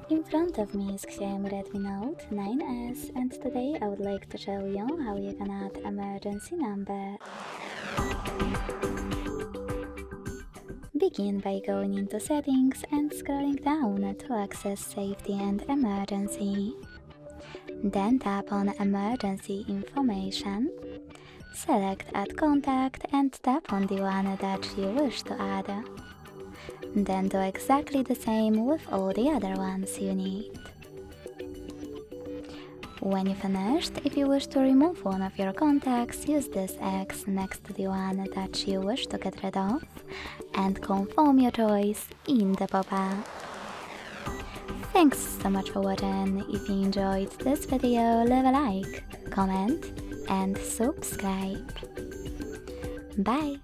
In front of me is Xiaomi Redmi Note 9S, and today I would like to show you how you can add emergency number. Begin by going into settings and scrolling down to access safety and emergency. Then tap on emergency information. Select add contact and tap on the one that you wish to add. Then do exactly the same with all the other ones you need. When you finished, if you wish to remove one of your contacts, use this X next to the one that you wish to get rid of and confirm your choice in the pop-up. Thanks so much for watching. If you enjoyed this video, leave a like, comment and subscribe. Bye!